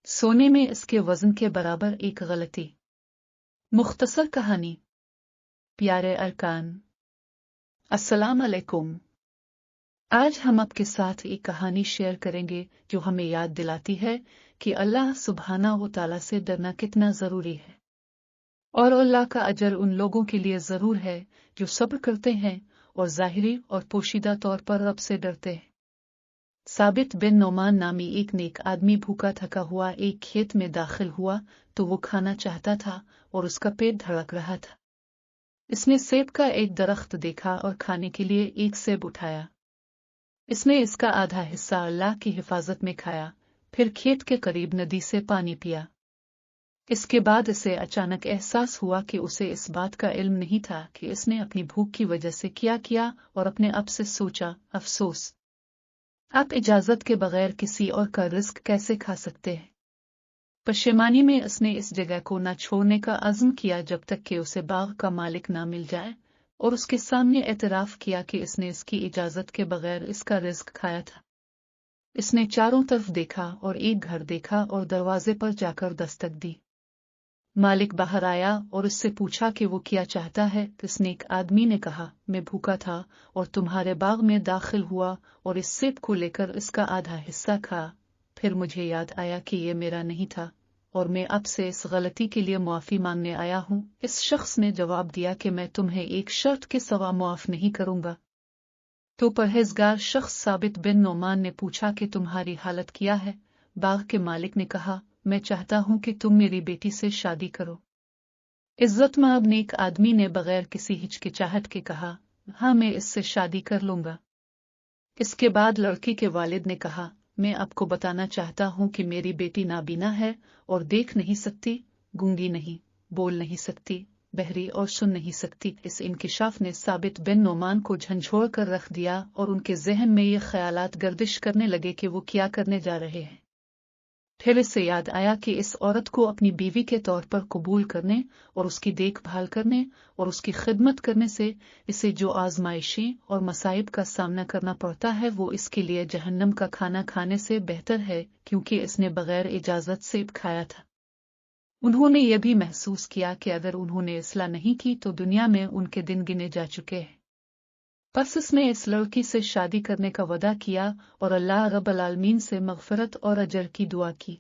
सोने में इसके वजन के बराबर एक गलती। मुख्तसर कहानी। प्यारे अरकान, अस्सलाम अलैकुम। आज हम आपके साथ एक कहानी शेयर करेंगे जो हमें याद दिलाती है कि अल्लाह सुब्हाना व तआला से डरना कितना जरूरी है, और अल्लाह का अजर उन लोगों के लिए जरूर है जो सब्र करते हैं और ज़ाहिरी और पोशीदा तौर पर रब से डरते हैं। साबित बिन नोमान नामी एक नेक आदमी भूखा थका हुआ एक खेत में दाखिल हुआ तो वो खाना चाहता था और उसका पेट धड़क रहा था। इसने सेब का एक दरख्त देखा और खाने के लिए एक सेब उठाया। इसने इसका आधा हिस्सा अल्लाह की हिफाजत में खाया, फिर खेत के करीब नदी से पानी पिया। इसके बाद इसे अचानक एहसास हुआ कि उसे इस बात का इल्म नहीं था कि इसने अपनी भूख की वजह से क्या किया, और अपने आप से सोचा, अफसोस, आप इजाजत के बगैर किसी और का रिस्क कैसे खा सकते हैं। पशेमानी में उसने इस जगह को न छोड़ने का अज़्म किया जब तक कि उसे बाग का मालिक ना मिल जाए, और उसके सामने एतराफ़ किया कि इसने इसकी इजाजत के बगैर इसका रिस्क खाया था। इसने चारों तरफ देखा और एक घर देखा और दरवाजे पर जाकर दस्तक दी। मालिक बाहर आया और उससे पूछा कि वो क्या चाहता है। इस नेक आदमी ने कहा, मैं भूखा था और तुम्हारे बाग में दाखिल हुआ और इस सेब को लेकर इसका आधा हिस्सा खा, फिर मुझे याद आया कि ये मेरा नहीं था और मैं आपसे इस गलती के लिए मुआफ़ी मांगने आया हूँ। इस शख्स ने जवाब दिया कि मैं तुम्हें एक शर्त के सिवा मुआफ़ नहीं करूँगा। तो परहेजगार शख्स साबित बिन नोमान ने पूछा कि तुम्हारी हालत क्या है। बाग के मालिक ने कहा, मैं चाहता हूं कि तुम मेरी बेटी से शादी करो। इज्जतमाब नेक आदमी ने बगैर किसी हिचकिचाहट के कहा, हाँ, मैं इससे शादी कर लूंगा। इसके बाद लड़की के वालिद ने कहा, मैं आपको बताना चाहता हूं कि मेरी बेटी नाबीना है और देख नहीं सकती, गूंगी नहीं, बोल नहीं सकती, बहरी और सुन नहीं सकती। इस इंकिशाफ ने साबित बिन नोमान को झंझोड़ कर रख दिया और उनके जहन में ये ख्यालात गर्दिश करने लगे कि वो क्या करने जा रहे हैं। फिर इसे याद आया कि इस औरत को अपनी बीवी के तौर पर कबूल करने और उसकी देखभाल करने और उसकी खिदमत करने से इसे जो आजमाइशें और मसाइब का सामना करना पड़ता है वो इसके लिए जहन्नम का खाना खाने से बेहतर है, क्योंकि इसने बगैर इजाजत सेब खाया था। उन्होंने यह भी महसूस किया कि अगर उन्होंने इसलाह नहीं की तो दुनिया में उनके दिन गिने जा चुके हैं। बस इसने इस लड़की से शादी करने का वदा किया और अल्लाह रब्बुल आलमीन से मग़फ़िरत और अजर की दुआ की।